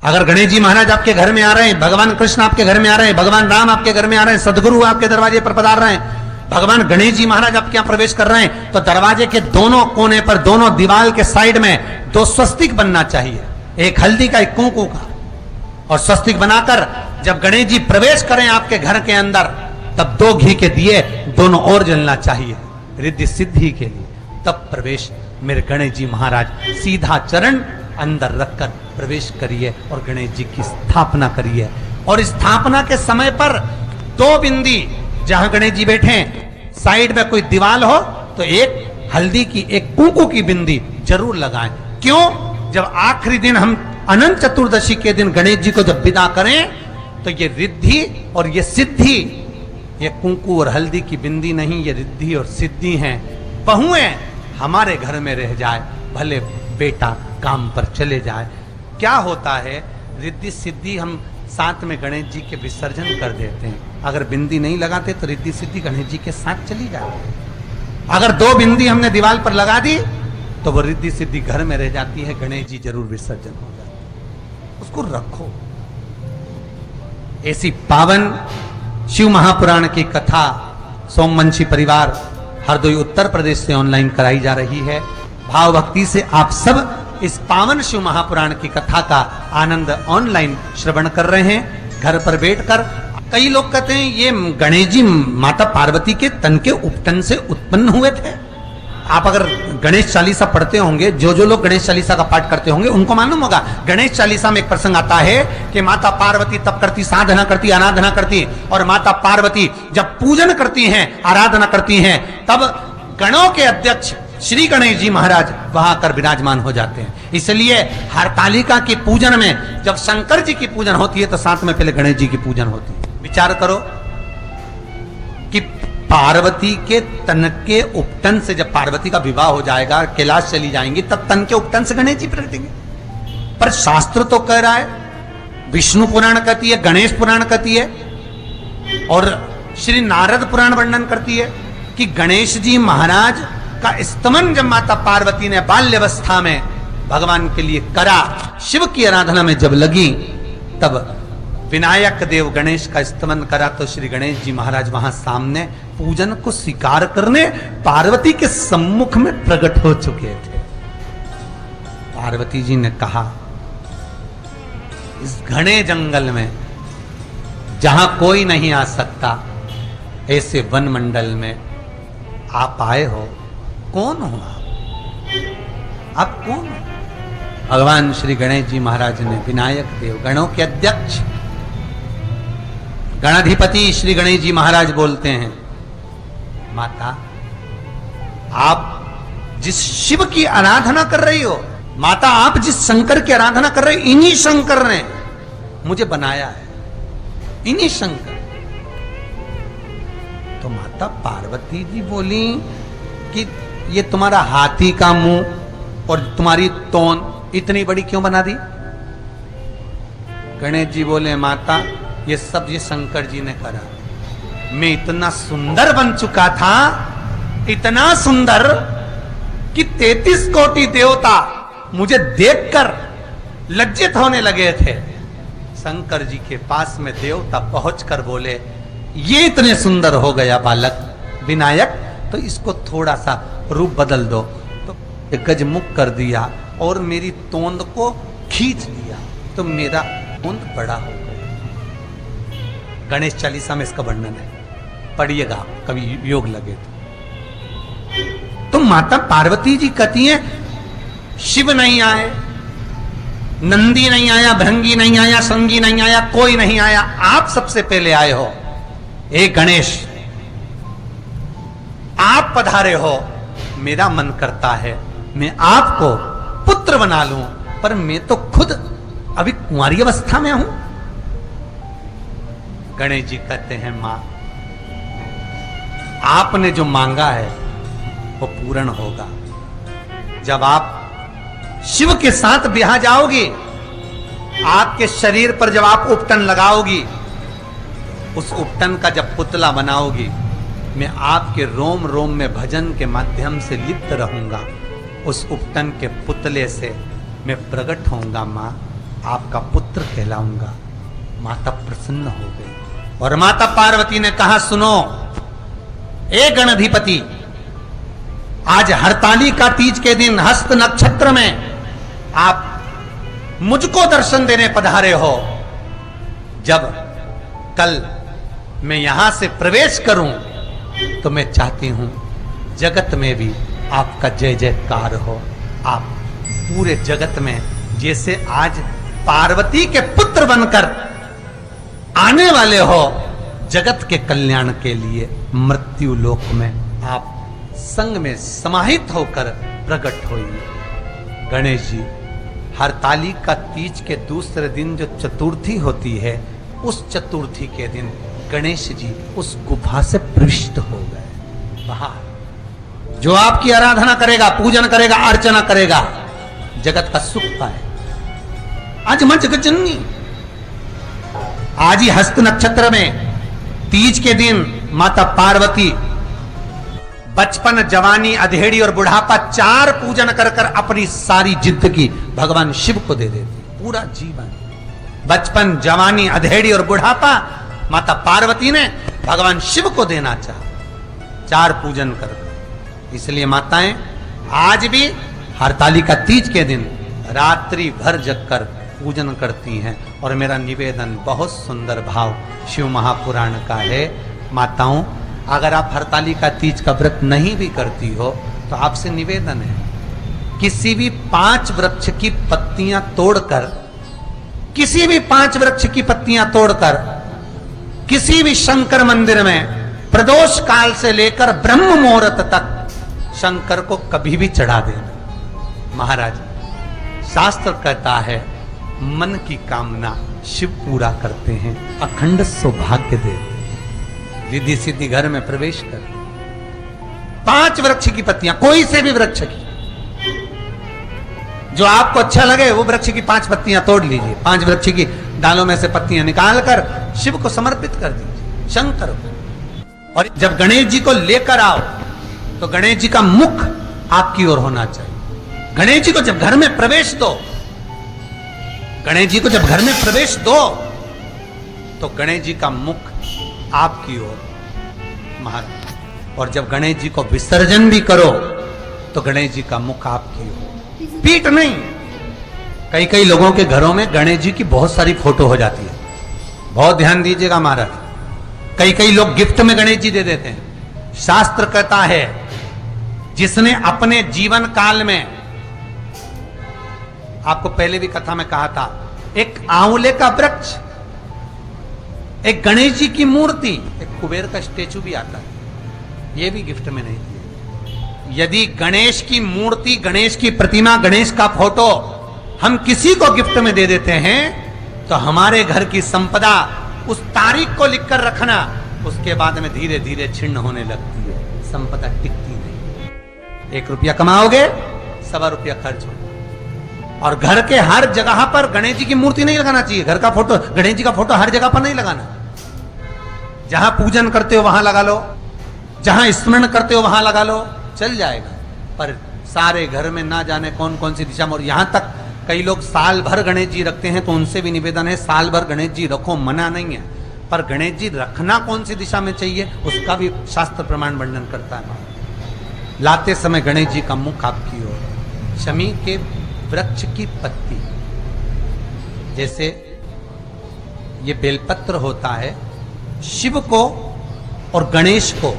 अगर गणेश जी महाराज आपके घर में आ रहे हैं, भगवान कृष्ण आपके घर में आ रहे हैं, भगवान राम आपके घर में आ रहे हैं, सदगुरु आपके दरवाजे पर पधार रहे हैं, भगवान गणेश जी महाराज आपके यहाँ प्रवेश कर रहे हैं, तो दरवाजे के दोनों कोने पर, दोनों दीवार के साइड में 2 स्वस्तिक बनना चाहिए, एक हल्दी का, एक कुंकू का। और स्वस्तिक बनाकर जब गणेश जी प्रवेश करें आपके घर के अंदर, तब 2 घी के दिए दोनों ओर जलना चाहिए रिद्धि सिद्धि के लिए। तब प्रवेश मेरे गणेश जी महाराज सीधा चरण अंदर रखकर प्रवेश करिए और गणेश जी की स्थापना करिए। और स्थापना के समय पर 2 बिंदी, जहां गणेश जी बैठे साइड में कोई दीवार हो तो एक हल्दी की, एक कुंकू की बिंदी जरूर लगाएं। क्यों? जब आखिरी दिन हम अनंत चतुर्दशी के दिन गणेश जी को जब विदा करें, तो ये रिद्धि और ये सिद्धि, ये कुंकू और हल्दी की बिंदी नहीं, ये रिद्धि और सिद्धि हैं। बहुएं हमारे घर में रह जाए, भले बेटा काम पर चले जाए। क्या होता है, रिद्धि सिद्धि हम साथ में गणेश जी के विसर्जन कर देते हैं। अगर बिंदी नहीं लगाते तो रिद्धि सिद्धि गणेश जी के साथ चली जाती है। अगर 2 बिंदी हमने दीवार पर लगा दी तो वो रिद्धि सिद्धि घर में रह जाती है, गणेश जी जरूर विसर्जन हो जाते हैं। उसको रखो। ऐसी पावन शिव महापुराण की कथा सोमवंशी परिवार हरदोई उत्तर प्रदेश से ऑनलाइन कराई जा रही है। भाव भक्ति से आप सब इस पावन शिव महापुराण की कथा का आनंद ऑनलाइन श्रवण कर रहे हैं घर पर बैठकर। कई लोग कहते हैं ये गणेश जी माता पार्वती के तन के उपटन से उत्पन्न हुए थे। आप अगर गणेश चालीसा पढ़ते होंगे, जो लोग गणेश चालीसा का पाठ करते होंगे उनको मालूम होगा, गणेश चालीसा में एक प्रसंग आता है कि माता पार्वती तप करती, साधना करती, आराधना करती, और माता पार्वती जब पूजन करती हैं, आराधना करती हैं, तब गणों के अध्यक्ष श्री गणेश जी महाराज वहां कर विराजमान हो जाते हैं। इसलिए हरतालिका के पूजन में जब शंकर जी की पूजन होती है तो साथ में पहले गणेश जी की पूजन होती है। विचार करो कि पार्वती के तन के उपटन से जब पार्वती का विवाह हो जाएगा, कैलाश चली जाएंगी, तब तन के उपटन से गणेश जी प्रकटेंगे। पर शास्त्र तो कह रहा है, विष्णु पुराण कहती है, गणेश पुराण कहती है, और श्री नारद पुराण वर्णन करती है कि गणेश जी महाराज का स्तमन जब माता पार्वती ने बाल्यावस्था में भगवान के लिए करा, शिव की आराधना में जब लगी, तब विनायक देव गणेश का स्तमन करा, तो श्री गणेश जी महाराज वहां सामने पूजन को स्वीकार करने पार्वती के सम्मुख में प्रकट हो चुके थे। पार्वती जी ने कहा, इस घने जंगल में जहां कोई नहीं आ सकता, ऐसे वन मंडल में आप आए हो, कौन हो आप कौन हो? भगवान श्री गणेश जी महाराज ने, विनायक देव गणों के अध्यक्ष गणाधिपति श्री गणेश जी महाराज बोलते हैं, माता आप जिस शिव की आराधना कर रही हो, माता आप जिस शंकर की आराधना कर रहे हो, इन्हीं शंकर ने मुझे बनाया है, इन्हीं शंकर। तो माता पार्वती जी बोली कि ये तुम्हारा हाथी का मुंह और तुम्हारी तोन इतनी बड़ी क्यों बना दी? गणेश जी बोले, माता ये सब ये शंकर जी ने करा। मैं इतना सुंदर बन चुका था, इतना सुंदर कि 33 कोटि देवता मुझे देखकर लज्जित होने लगे थे। शंकर जी के पास में देवता पहुंचकर बोले, ये इतने सुंदर हो गया बालक विनायक, तो इसको थोड़ा सा रूप बदल दो। तो गजमुख कर दिया और मेरी तोंद को खींच दिया, तो मेरा तोंद बड़ा हो गया। गणेश चालीसा में इसका वर्णन है, पढ़िएगा कभी योग लगे तो। माता पार्वती जी कहती हैं, शिव नहीं आए, नंदी नहीं आया, भृंगी नहीं आया, संगी नहीं आया, कोई नहीं आया, आप सबसे पहले आए हो। ए गणेश, आप पधारे हो, मेरा मन करता है मैं आपको पुत्र बना लूं, पर मैं तो खुद अभी कुंवारी अवस्था में हूं। गणेश जी कहते हैं, मां आपने जो मांगा है वो पूर्ण होगा। जब आप शिव के साथ ब्याह जाओगी, आपके शरीर पर जब आप उपटन लगाओगी, उस उपटन का जब पुतला बनाओगी, मैं आपके रोम रोम में भजन के माध्यम से लिप्त रहूंगा। उस उपटन के पुतले से मैं प्रकट होऊंगा। मां आपका पुत्र कहलाऊंगा। माता प्रसन्न हो गई और माता पार्वती ने कहा, सुनो ए गणाधिपति, आज हरताली का तीज के दिन हस्त नक्षत्र में आप मुझको दर्शन देने पधारे हो। जब कल मैं यहां से प्रवेश करूं तो मैं चाहती हूं जगत में भी आपका जय जयकार हो। आप पूरे जगत में जैसे आज पार्वती के पुत्र बनकर आने वाले हो, जगत के कल्याण के लिए मृत्यु लोक में आप संग में समाहित होकर प्रकट होइए। गणेश जी, हरताली का तीज के दूसरे दिन जो चतुर्थी होती है, उस चतुर्थी के दिन गणेश जी उस गुफा से प्रविष्ट हो गए बाहर। जो आपकी आराधना करेगा, पूजन करेगा, अर्चना करेगा, जगत का सुख पाए। आज मां जगज्जननी, आज ही हस्त नक्षत्र में तीज के दिन माता पार्वती बचपन, जवानी, अधेड़ी और बुढ़ापा चार पूजन कर कर अपनी सारी जिंदगी भगवान शिव को दे देती। पूरा जीवन, बचपन, जवानी, अधेड़ी और बुढ़ापा माता पार्वती ने भगवान शिव को देना चाहा, चार पूजन कर। इसलिए माताएं आज भी हरताली का तीज के दिन रात्रि भर जगकर पूजन करती हैं। और मेरा निवेदन बहुत सुंदर भाव शिव महापुराण का है। माताओं, अगर आप हरताली का तीज का व्रत नहीं भी करती हो तो आपसे निवेदन है, किसी भी 5 वृक्ष की पत्तियां तोड़कर, किसी भी 5 वृक्ष की पत्तियां तोड़कर किसी भी शंकर मंदिर में प्रदोष काल से लेकर ब्रह्म मुहूर्त तक शंकर को कभी भी चढ़ा देना। महाराज, शास्त्र कहता है मन की कामना शिव पूरा करते हैं, अखंड सौभाग्य देते हैं, रिद्धि सिद्धि घर में प्रवेश कर। 5 वृक्ष की पत्तियां, कोई से भी वृक्ष की, जो आपको अच्छा लगे वो वृक्ष की 5 पत्तियां तोड़ लीजिए। 5 वृक्ष की डालों में से पत्तियां निकालकर शिव को समर्पित कर दीजिए, शंकर को। और जब गणेश जी को लेकर आओ तो गणेश जी का मुख आपकी ओर होना चाहिए। गणेश जी को जब घर में प्रवेश दो, गणेश जी को जब घर में प्रवेश दो तो गणेश जी का मुख आपकी ओर, महाराज। और जब गणेश जी को विसर्जन भी करो तो गणेश जी का मुख आपकी ओर, पीठ नहीं। कई कई लोगों के घरों में गणेश जी की बहुत सारी फोटो हो जाती है, बहुत ध्यान दीजिएगा महाराज। कई कई लोग गिफ्ट में गणेश जी दे देते हैं। शास्त्र कहता है, जिसने अपने जीवन काल में, आपको पहले भी कथा में कहा था, एक आंवले का वृक्ष, एक गणेश जी की मूर्ति, एक कुबेर का स्टेचू भी आता है, यह भी गिफ्ट में नहीं दिया। यदि गणेश की मूर्ति, गणेश की प्रतिमा, गणेश का फोटो हम किसी को गिफ्ट में दे देते हैं तो हमारे घर की संपदा उस तारीख को लिखकर रखना, उसके बाद में धीरे धीरे छिन्न होने लगती है, संपदा टिकती नहीं। 1 रुपया कमाओगे, 1.25 रुपया खर्च हो। और घर के हर जगह पर गणेश जी की मूर्ति नहीं लगाना चाहिए। घर का फोटो, गणेश जी का फोटो हर जगह पर नहीं लगाना। जहां पूजन करते हो वहां लगा लो, जहां स्मरण करते हो वहां लगा लो, चल जाएगा। पर सारे घर में ना जाने कौन कौन सी दिशा में, और यहां तक कई लोग साल भर गणेश जी रखते हैं, तो उनसे भी निवेदन है, साल भर गणेश जी रखो, मना नहीं है, पर गणेश जी रखना कौन सी दिशा में चाहिए उसका भी शास्त्र प्रमाण वर्णन करता है। लाते समय गणेश जी का मुख आपकी ओर, शमी के वृक्ष की पत्ती, जैसे ये बेलपत्र होता है, शिव को और गणेश को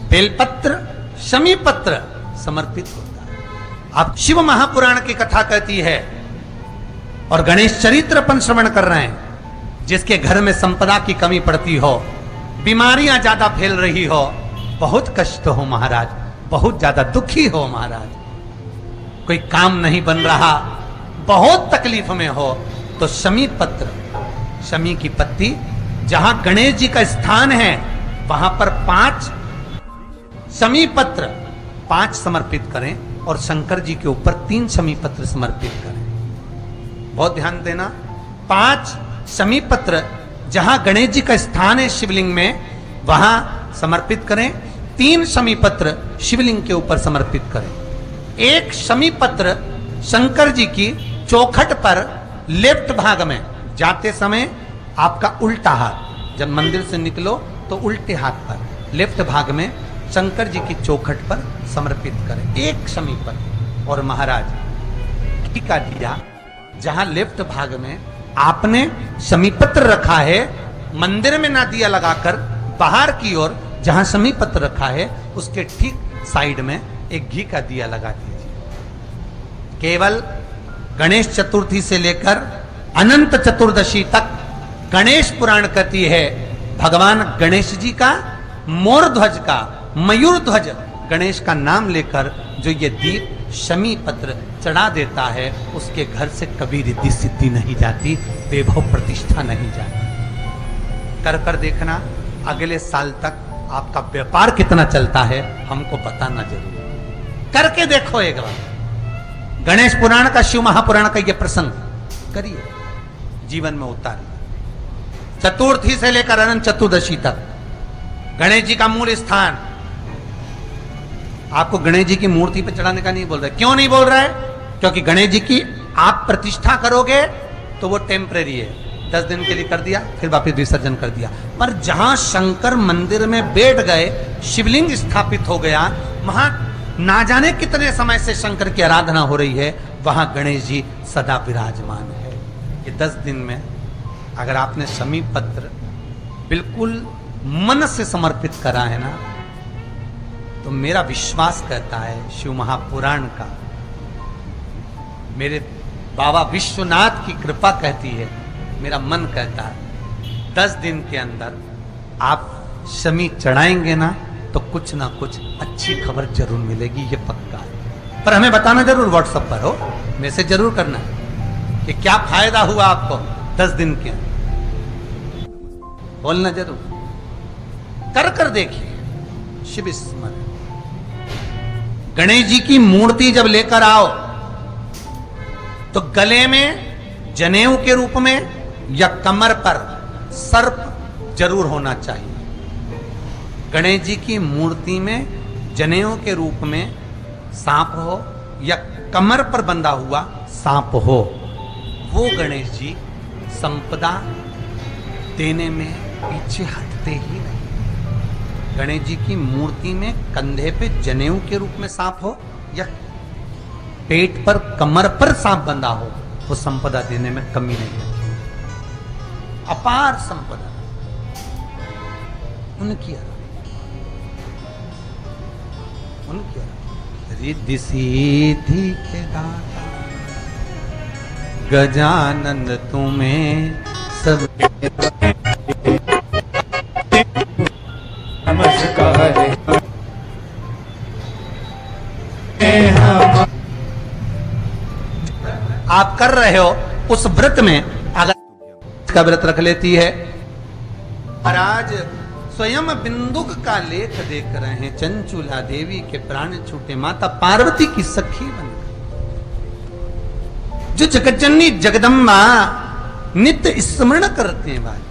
बेलपत्र, शमी पत्र समर्पित होता है। आप शिव महापुराण की कथा कहती है और गणेश चरित्र अपन श्रवण कर रहे हैं। जिसके घर में संपदा की कमी पड़ती हो, बीमारियां ज्यादा फैल रही हो, बहुत कष्ट हो महाराज, बहुत ज्यादा दुखी हो महाराज, कोई काम नहीं बन रहा, बहुत तकलीफ में हो, तो शमी पत्र, शमी की पत्ती, जहां गणेश जी का स्थान है वहां पर 5 शमी पत्र 5 समर्पित करें और शंकर जी के ऊपर 3 शमी पत्र समर्पित करें। बहुत ध्यान देना, 5 शमी पत्र जहां गणेश जी का स्थान है शिवलिंग में वहां समर्पित करें, 3 शमी पत्र शिवलिंग के ऊपर समर्पित करें। 1 शमी पत्र शंकर जी की चौखट पर लेफ्ट भाग में जाते समय आपका उल्टा हाथ, जब मंदिर से निकलो तो उल्टे हाथ पर लेफ्ट भाग में शंकर जी की चौखट पर समर्पित करें, एक शमी पर। और महाराज घी का दिया जहां लेफ्ट भाग में आपने शमी पत्र रखा है, मंदिर में ना दिया लगाकर बाहर की ओर जहां शमी पत्र रखा है उसके ठीक साइड में एक घी का दिया लगा दीजिए। केवल गणेश चतुर्थी से लेकर अनंत चतुर्दशी तक गणेश पुराण कहती है भगवान गणेश जी का मोर ध्वज का मयूर ध्वज गणेश का नाम लेकर जो ये दीप शमी पत्र चढ़ा देता है उसके घर से कभी रिद्धि सिद्धि नहीं जाती, वैभव प्रतिष्ठा नहीं जाती। कर कर देखना अगले साल तक आपका व्यापार कितना चलता है हमको बताना जरूर, करके देखो एक बार। गणेश पुराण का, शिव महापुराण का यह प्रसंग करिए, जीवन में उतारिए। चतुर्थी से लेकर अनंत चतुर्दशी तक गणेश जी का मूल स्थान। आपको गणेश जी की मूर्ति पर चढ़ाने का नहीं बोल रहा है। क्यों नहीं बोल रहा है? क्योंकि गणेश जी की आप प्रतिष्ठा करोगे तो वो टेम्परेरी है, 10 दिन के लिए कर दिया फिर वापस विसर्जन कर दिया। पर जहां शंकर मंदिर में बैठ गए, शिवलिंग स्थापित हो गया, वहां ना जाने कितने समय से शंकर की आराधना हो रही है, वहां गणेश जी सदा विराजमान है। ये 10 दिन में अगर आपने शमी पत्र बिल्कुल मन से समर्पित करा है ना, तो मेरा विश्वास कहता है शिव महापुराण का, मेरे बाबा विश्वनाथ की कृपा कहती है, मेरा मन कहता है 10 दिन के अंदर आप शमी चढ़ाएंगे ना तो कुछ ना कुछ अच्छी खबर जरूर मिलेगी, ये पक्का है। पर हमें बताना जरूर, व्हाट्सएप पर हो, मैसेज जरूर करना है कि क्या फायदा हुआ आपको 10 दिन के अंदर, बोलना जरूर। कर देखिए शिव स्मरण। गणेश जी की मूर्ति जब लेकर आओ तो गले में जनेऊ के रूप में या कमर पर सर्प जरूर होना चाहिए। गणेश जी की मूर्ति में जनेऊ के रूप में सांप हो या कमर पर बंधा हुआ सांप हो, वो गणेश जी संपदा देने में पीछे हटते ही नहीं। गणेश जी की मूर्ति में कंधे पे जनेऊ के रूप में सांप हो या पेट पर कमर पर सांप बंधा हो, वो संपदा देने में कमी नहीं है। अपार संपदा उनकी रिद्धि सिद्धि के दाता गजानन तुम्हें सब नमस्कार। आप कर रहे हो उस व्रत में, अगर का व्रत रख लेती है, महाराज स्वयं बिंदुक का लेख देख रहे हैं, चंचुला देवी के प्राण छूटे, माता पार्वती की सखी बन गई। जो जगज्जननी जगदम्बा नित्य स्मरण करते वाली,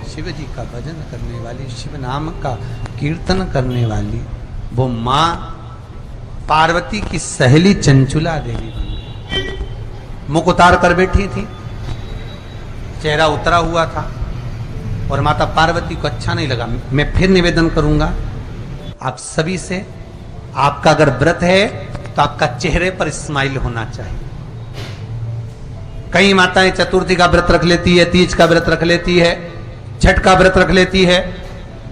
शिव जी का भजन करने वाली, शिव नाम का कीर्तन करने वाली, वो मां पार्वती की सहेली चंचुला देवी बन गई। मुख उतार कर बैठी थी, चेहरा उतरा हुआ था और माता पार्वती को अच्छा नहीं लगा। मैं फिर निवेदन करूंगा आप सभी से, आपका अगर व्रत है तो आपका चेहरे पर स्माइल होना चाहिए। कई माताएं चतुर्थी का व्रत रख लेती है, तीज का व्रत रख लेती है, छठ का व्रत रख लेती है,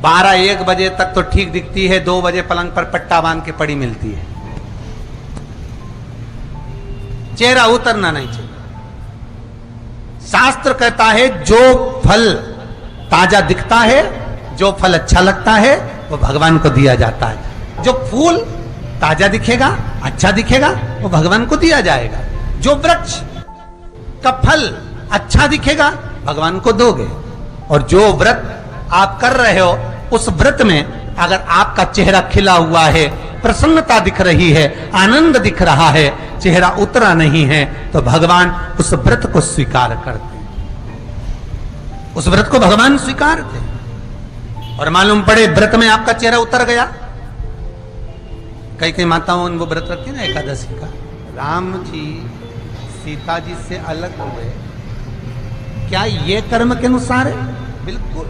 12-1 बजे तक तो ठीक दिखती है, 2 बजे पलंग पर पट्टा बांध के पड़ी मिलती है। चेहरा उतरना नहीं चाहिए। शास्त्र कहता है जो फल ताजा दिखता है, जो फल अच्छा लगता है, वो भगवान को दिया जाता है। जो फूल ताजा दिखेगा, अच्छा दिखेगा, वो भगवान को दिया जाएगा। जो वृक्ष का फल अच्छा दिखेगा, भगवान को दोगे। और जो व्रत आप कर रहे हो, उस व्रत में अगर आपका चेहरा खिला हुआ है, प्रसन्नता दिख रही है, आनंद दिख रहा है, चेहरा उतरा नहीं है, तो भगवान उस व्रत को स्वीकार करते हैं। उस व्रत को भगवान स्वीकारते हैं। और मालूम पड़े व्रत में आपका चेहरा उतर गया। कई कई माताओं वो व्रत रखती है ना एकादशी का, राम जी सीता जी से अलग हुए, क्या ये कर्म के अनुसार है? बिल्कुल,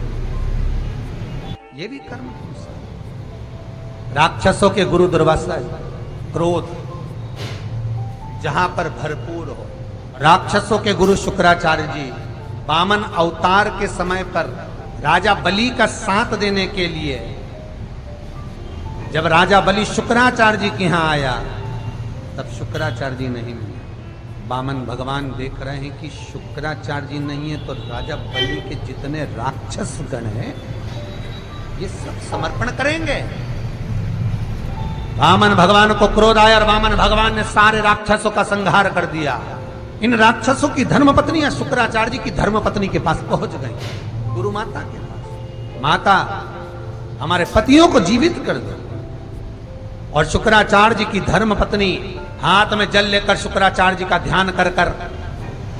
ये भी कर्म के अनुसार। राक्षसों के गुरु दुर्वासा, क्रोध जहां पर भरपूर हो। राक्षसों के गुरु शुक्राचार्य जी वामन अवतार के समय पर राजा बलि का साथ देने के लिए, जब राजा बलि शुक्राचार्य जी के यहां आया, तब शुक्राचार्य जी नहीं मिले। वामन भगवान देख रहे हैं कि शुक्राचार्य जी नहीं है, तो राजा बलि के जितने राक्षस गण हैं ये सब समर्पण करेंगे। वामन भगवान को क्रोध आया और वामन भगवान ने सारे राक्षसों का संहार कर दिया। इन राक्षसों की धर्मपत्नियां शुक्राचार्य जी की धर्मपत्नी के पास पहुंच गई, गुरु माता के पास। माता, हमारे पतियों को जीवित कर दो। और शुक्राचार्य जी की धर्मपत्नी हाथ में जल लेकर शुक्राचार्य जी का ध्यान कर कर,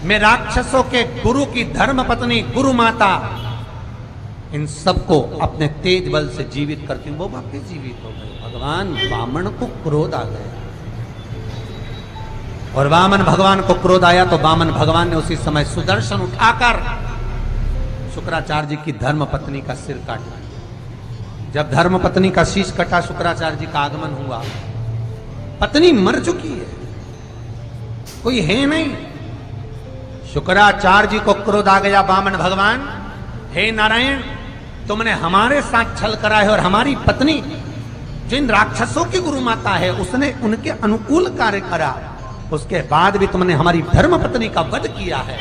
मैं राक्षसों के गुरु की धर्मपत्नी गुरु माता इन सबको अपने तेज बल से जीवित करती हूं। वो वाकई जीवित हो गए। भगवान वामन को क्रोध आ गया, और वामन भगवान को क्रोध आया तो वामन भगवान ने उसी समय सुदर्शन उठाकर शुक्राचार्य जी की धर्मपत्नी का सिर काट दिया। जब धर्मपत्नी का शीश कटा, शुक्राचार्य जी का आगमन हुआ। पत्नी मर चुकी है, कोई है नहीं। शुक्राचार्य जी को क्रोध आ गया। वामन भगवान, हे नारायण, तुमने हमारे साथ छल करा है और हमारी पत्नी जिन राक्षसों की गुरु माता है उसने उनके अनुकूल कार्य करा, उसके बाद भी तुमने हमारी धर्म पत्नी का वध किया है।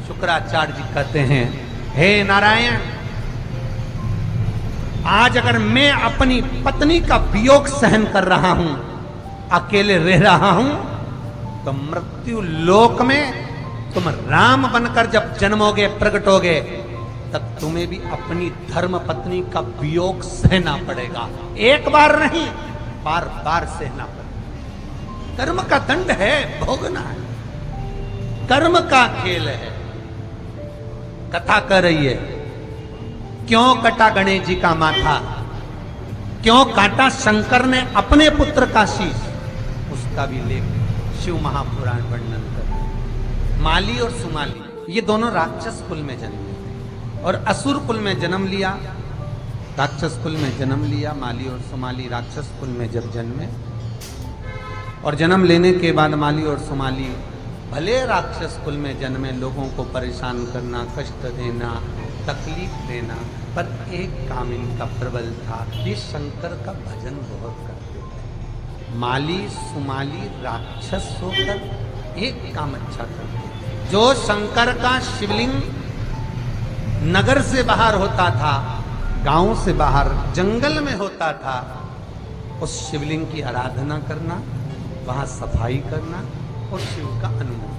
शुक्राचार्य जी कहते हैं, हे नारायण, आज अगर मैं अपनी पत्नी का वियोग सहन कर रहा हूं, अकेले रह रहा हूं, तो मृत्यु लोक में तुम राम बनकर जब जन्मोगे, प्रकटोगे, तब तुम्हें भी अपनी धर्म पत्नी का वियोग सहना पड़ेगा। एक बार नहीं, बार बार सहना पड़ेगा। कर्म का दंड है, भोगना है, कर्म का खेल है। कथा कर रही है, क्यों कटा गणेश जी का माथा, क्यों काटा शंकर ने अपने पुत्र का शीश, उसका भी लेख शिव महापुराण वर्णन कर। माली और सुमाली ये दोनों राक्षस कुल में जन्मे और असुर कुल में जन्म लिया। राक्षस कुल में जन्म लिया माली और सुमाली, राक्षस कुल में जब जन्मे, और जन्म लेने के बाद माली और सुमाली भले राक्षस कुल में जन्मे, लोगों को परेशान करना, कष्ट देना, तकलीफ देना, पर एक काम इनका प्रबल था, ये शंकर का भजन बहुत करते थे। माली सुमाली राक्षस होकर एक काम अच्छा करते थे। जो शंकर का शिवलिंग नगर से बाहर होता था, गांव से बाहर जंगल में होता था, उस शिवलिंग की आराधना करना, वहां सफाई करना और शिव का अनुमोदन।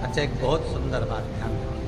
अच्छा, एक बहुत सुंदर बात ध्यान रखिए।